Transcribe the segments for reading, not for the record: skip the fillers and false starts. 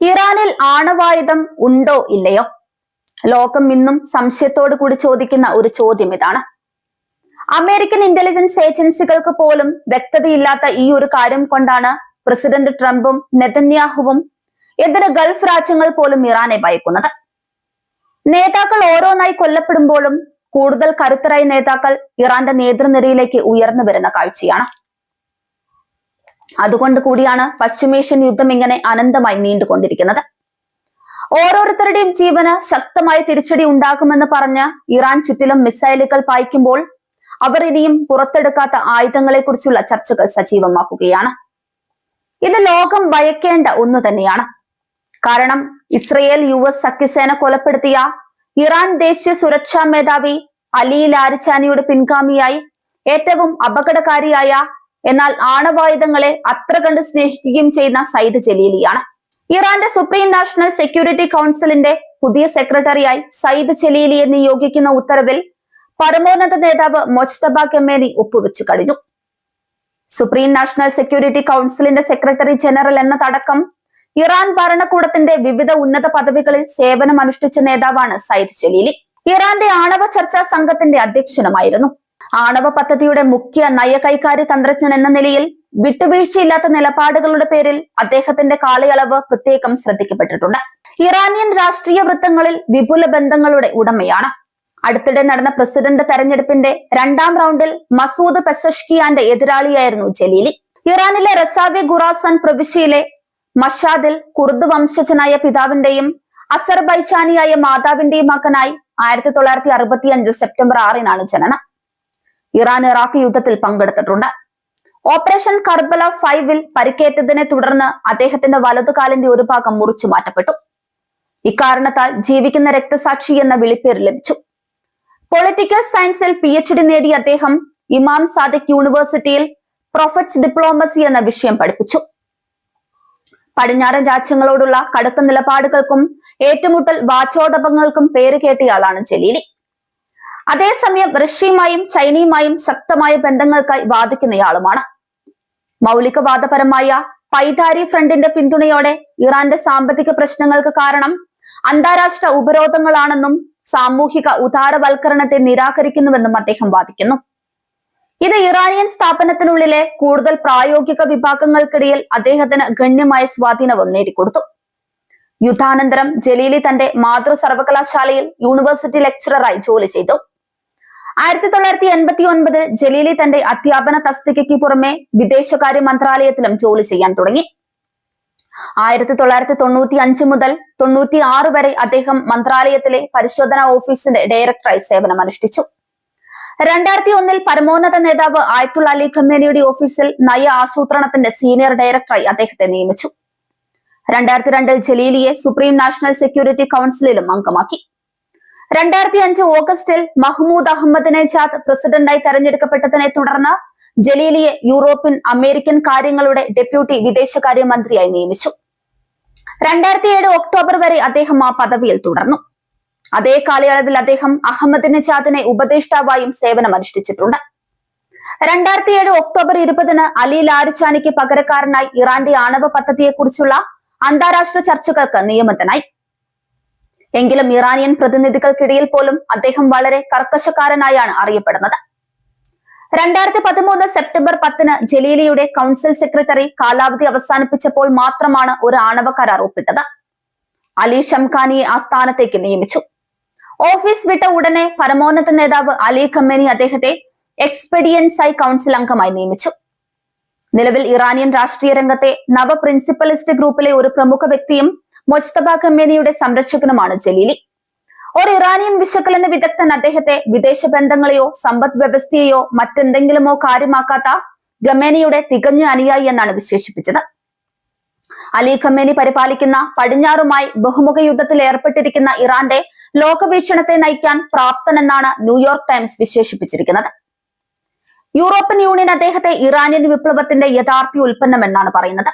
ഇറാനിൽ ആണവായുധം ഉണ്ടോ ഇല്ലയോ? ലോകം ഇന്നും സംശയത്തോടു കൂടി ചോദിക്കുന്ന ഒരു ചോദ്യം ഇതാണ്. അമേരിക്കൻ ഇന്റലിജൻസ് ഏജൻസികൾക്ക് പോലും വ്യക്തതയില്ലാത്ത ഈ ഒരു കാര്യം കൊണ്ടാണ് പ്രസിഡന്റ് ട്രംപും നെതന്യാഹുവും എന്തിന് ഗൾഫ് രാജ്യങ്ങൾ പോലും ഇറാനെ ഭയക്കുന്നത്. നേതാക്കൾ ഓരോന്നായി കൊല്ലപ്പെടുമ്പോഴും കൂടുതൽ കരുത്തരായ നേതാക്കൾ ഇറാന്റെ നേതൃനിരയിലേക്ക് ഉയർന്നു വരുന്ന കാഴ്ചയാണ്. അതുകൊണ്ട് കൂടിയാണ് പശ്ചിമേഷ്യൻ യുദ്ധം ഇങ്ങനെ അനന്തമായി നീണ്ടുകൊണ്ടിരിക്കുന്നത്. ഓരോരുത്തരുടെയും ജീവന് ശക്തമായ തിരിച്ചടി ഉണ്ടാകുമെന്ന് പറഞ്ഞ് ഇറാൻ ചുറ്റിലും മിസൈലുകൾ പായിക്കുമ്പോൾ അവർ ഇനിയും പുറത്തെടുക്കാത്ത ആയുധങ്ങളെ കുറിച്ചുള്ള ചർച്ചകൾ സജീവമാക്കുകയാണ്. ഇത് ലോകം ഭയക്കേണ്ട ഒന്ന് തന്നെയാണ്. കാരണം ഇസ്രയേൽ US സഖ്യസേന കൊലപ്പെടുത്തിയ ഇറാൻ ദേശീയ സുരക്ഷാ മേധാവി അലി ലാരിച്ചാനിയുടെ പിൻഗാമിയായി ഏറ്റവും അപകടകാരിയായ എന്നാൽ ആണവായുധങ്ങളെ അത്ര കണ്ട് സ്നേഹിക്കുകയും ചെയ്യുന്ന സയ്യിദ് ജലീലിയാണ്. ഇറാന്റെ സുപ്രീം നാഷണൽ സെക്യൂരിറ്റി കൗൺസിലിന്റെ പുതിയ സെക്രട്ടറിയായി സയ്യിദ് ജലീലിയെ നിയോഗിക്കുന്ന ഉത്തരവിൽ പരമോന്നത നേതാവ് മൊജ്തബ ഖമേനി ഒപ്പുവെച്ചു കഴിഞ്ഞു. സുപ്രീം നാഷണൽ സെക്യൂരിറ്റി കൗൺസിലിന്റെ സെക്രട്ടറി ജനറൽ എന്നതടക്കം ഇറാൻ ഭരണകൂടത്തിന്റെ വിവിധ ഉന്നത പദവികളിൽ സേവനമനുഷ്ഠിച്ച നേതാവാണ് സയ്യിദ് ജലീലി. ഇറാന്റെ ആണവ ചർച്ചാ സംഘത്തിന്റെ അധ്യക്ഷനുമായിരുന്നു. ആണവ പദ്ധതിയുടെ മുഖ്യ നയ കൈകാര്യ തന്ത്രജ്ഞൻ എന്ന നിലയിൽ വിട്ടുവീഴ്ചയില്ലാത്ത നിലപാടുകളുടെ പേരിൽ അദ്ദേഹത്തിന്റെ കാലയളവ് പ്രത്യേകം ശ്രദ്ധിക്കപ്പെട്ടിട്ടുണ്ട്. ഇറാനിയൻ രാഷ്ട്രീയ വൃത്തങ്ങളിൽ വിപുല ബന്ധങ്ങളുടെ ഉടമയാണ്. അടുത്തിടെ നടന്ന പ്രസിഡന്റ് തെരഞ്ഞെടുപ്പിന്റെ 2ാം റൗണ്ടിൽ മസൂദ് പെസഷ്കിയാന്റെ എതിരാളിയായിരുന്നു ജലീലി. ഇറാനിലെ റസാവി ഖുറാസാൻ പ്രവിശ്യയിലെ മഷാദിൽ കുർദ് വംശജനായ പിതാവിന്റെയും അസർബൈജാനിയായ മാതാവിന്റെയും മകനായി 1965 സെപ്റ്റംബർ 6-നാണ് ജനനം. ഇറാൻ ഇറാഖ് യുദ്ധത്തിൽ പങ്കെടുത്തിട്ടുണ്ട്. ഓപ്പറേഷൻ കർബല 5-ൽ പരിക്കേറ്റതിനെ തുടർന്ന് അദ്ദേഹത്തിന്റെ വലതുകാലിന്റെ ഒരു ഭാഗം മുറിച്ചു മാറ്റപ്പെട്ടു. ഇക്കാരണത്താൽ ജീവിക്കുന്ന രക്തസാക്ഷി എന്ന വിളിപ്പേര് ലഭിച്ചു. പൊളിറ്റിക്കൽ സയൻസിൽ PhD നേടിയ അദ്ദേഹം ഇമാം സാദിഖ് യൂണിവേഴ്സിറ്റിയിൽ പ്രൊഫറ്റ്സ് ഡിപ്ലോമസി എന്ന വിഷയം പഠിപ്പിച്ചു. പടിഞ്ഞാറൻ രാജ്യങ്ങളോടുള്ള കടുത്ത നിലപാടുകൾക്കും ഏറ്റുമുട്ടൽ വാചോടപങ്ങൾക്കും പേര് കേട്ടയാളാണ് ജലീലി. അതേസമയം റഷ്യയുമായും ചൈനയുമായും ശക്തമായ ബന്ധങ്ങൾക്കായി വാദിക്കുന്നയാളുമാണ്. മൗലികവാദപരമായ പൈതാരി ഫ്രണ്ടിന്റെ പിന്തുണയോടെ ഇറാന്റെ സാമ്പത്തിക പ്രശ്നങ്ങൾക്ക് കാരണം അന്താരാഷ്ട്ര ഉപരോധങ്ങളാണെന്നും സാമൂഹിക ഉദാരവൽക്കരണത്തെ നിരാകരിക്കുന്നുവെന്നും അദ്ദേഹം വാദിക്കുന്നു. ഇത് ഇറാനിയൻ സ്ഥാപനത്തിനുള്ളിലെ കൂടുതൽ പ്രായോഗിക വിഭാഗങ്ങൾക്കിടയിൽ അദ്ദേഹത്തിന് ഗണ്യമായ സ്വാധീനവും നേടിക്കൊടുത്തു. യുദ്ധാനന്തരം ജലീലി തന്റെ മാതൃ സർവകലാശാലയിൽ യൂണിവേഴ്സിറ്റി ലെക്ചററായി ജോലി ചെയ്തു. 1989 ജലീലി തന്റെ അധ്യാപന തസ്തികയ്ക്ക് പുറമെ വിദേശകാര്യ മന്ത്രാലയത്തിലും ജോലി ചെയ്യാൻ തുടങ്ങി. 1995 മുതൽ 96 വരെ അദ്ദേഹം മന്ത്രാലയത്തിലെ പരിശോധനാ ഓഫീസിന്റെ ഡയറക്ടറായി സേവനമനുഷ്ഠിച്ചു. 2001 പരമോന്നത നേതാവ് ആയത്തുള്ള അലി ഖമേനിയുടെ ഓഫീസിൽ നയ ആസൂത്രണത്തിന്റെ സീനിയർ ഡയറക്ടറായി അദ്ദേഹത്തെ നിയമിച്ചു. 2002 ജലീലിയെ സുപ്രീം നാഷണൽ സെക്യൂരിറ്റി കൗൺസിലിലും അംഗമാക്കി. 2005 ഓഗസ്റ്റിൽ മഹ്മൂദ് അഹമ്മദിനെജാദ് പ്രസിഡന്റായി തെരഞ്ഞെടുക്കപ്പെട്ടതിനെ തുടർന്ന് ജലീലിയെ യൂറോപ്യൻ അമേരിക്കൻ കാര്യങ്ങളുടെ ഡെപ്യൂട്ടി വിദേശകാര്യ മന്ത്രിയായി നിയമിച്ചു. 2007 ഒക്ടോബർ വരെ അദ്ദേഹം ആ പദവിയിൽ തുടർന്നു. അതേ കാലയളവിൽ അദ്ദേഹം അഹമ്മദിനെജാദിനെ ഉപദേഷ്ടാവായും സേവനമനുഷ്ഠിച്ചിട്ടുണ്ട്. 2007 ഒക്ടോബർ 20-ന് അലി ലാരിച്ചാനിക്ക് പകരക്കാരനായി ഇറാന്റെ ആണവ പദ്ധതിയെക്കുറിച്ചുള്ള അന്താരാഷ്ട്ര ചർച്ചകൾക്ക് നിയമിതനായി. എങ്കിലും ഇറാനിയൻ പ്രതിനിധികൾക്കിടയിൽ പോലും അദ്ദേഹം വളരെ കർക്കശക്കാരനായാണ് അറിയപ്പെടുന്നത്. 2013 സെപ്റ്റംബർ 10-ന് ജലീലിയുടെ കൗൺസിൽ സെക്രട്ടറി കാലാവധി അവസാനിപ്പിച്ചപ്പോൾ മാത്രമാണ് ഒരു ആണവ കരാർ ഒപ്പിട്ടത്. അലി ഷംഖാനിയെ ആ സ്ഥാനത്തേക്ക് നിയമിച്ചു. ഓഫീസ് വിട്ട ഉടനെ പരമോന്നത നേതാവ് അലി ഖമേനി അദ്ദേഹത്തെ എക്സ്പെഡിയൻസായി കൗൺസിൽ അംഗമായി നിയമിച്ചു. നിലവിൽ ഇറാനിയൻ രാഷ്ട്രീയ രംഗത്തെ നവ പ്രിൻസിപ്പലിസ്റ്റ് ഗ്രൂപ്പിലെ ഒരു പ്രമുഖ വ്യക്തിയും മൊജ്തബ ഖമേനിയുടെ സംരക്ഷകനുമാണ് ജലീലി. ഒരു ഇറാനിയൻ വിശകലന വിദഗ്ധൻ അദ്ദേഹത്തെ വിദേശ ബന്ധങ്ങളെയോ സമ്പദ് വ്യവസ്ഥയെയോ മറ്റെന്തെങ്കിലുമോ കാര്യമാക്കാത്ത ഖമേനിയുടെ തികഞ്ഞ അനുയായി എന്നാണ് വിശേഷിപ്പിച്ചത്. അലി ഖമേനി പരിപാലിക്കുന്ന പടിഞ്ഞാറുമായി ബഹുമുഖ യുദ്ധത്തിൽ ഏർപ്പെട്ടിരിക്കുന്ന ഇറാന്റെ ലോകവീക്ഷണത്തെ നയിക്കാൻ പ്രാപ്തനെന്നാണ് ന്യൂയോർക്ക് ടൈംസ് വിശേഷിപ്പിച്ചിരിക്കുന്നത്. യൂറോപ്യൻ യൂണിയൻ അദ്ദേഹത്തെ ഇറാനിയൻ വിപ്ലവത്തിന്റെ യഥാർത്ഥ ഉൽപ്പന്നം എന്നാണ് പറയുന്നത്.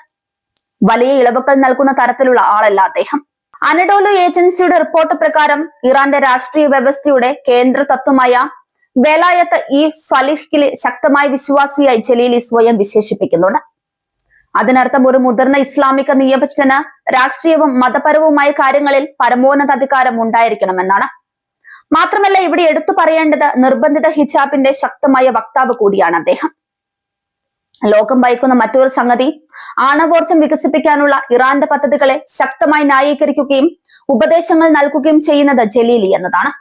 വലിയ ഇളവുകൾ നൽകുന്ന തരത്തിലുള്ള ആളല്ല അദ്ദേഹം. അനഡോലു ഏജൻസിയുടെ റിപ്പോർട്ട് പ്രകാരം ഇറാന്റെ രാഷ്ട്രീയ വ്യവസ്ഥയുടെ കേന്ദ്ര തത്വമായ വെലായത്ത് ഈ ഫലിഹിലെ ശക്തമായ വിശ്വാസിയായി ജലീലി സ്വയം വിശേഷിപ്പിക്കുന്നുണ്ട്. അതിനർത്ഥം ഒരു മുതിർന്ന ഇസ്ലാമിക നിയമജ്ഞന് രാഷ്ട്രീയവും മതപരവുമായ കാര്യങ്ങളിൽ പരമോന്നത അധികാരം ഉണ്ടായിരിക്കണമെന്നാണ്. മാത്രമല്ല ഇവിടെ എടുത്തു പറയേണ്ടത് നിർബന്ധിത ഹിജാബിന്റെ ശക്തമായ വക്താവ് കൂടിയാണ് അദ്ദേഹം. ലോകം ഭയക്കുന്ന മറ്റൊരു സംഗതി ആണവോർജം വികസിപ്പിക്കാനുള്ള ഇറാന്റെ പദ്ധതികളെ ശക്തമായി ന്യായീകരിക്കുകയും ഉപദേശങ്ങൾ നൽകുകയും ചെയ്യുന്നത് ജലീലി എന്നതാണ്.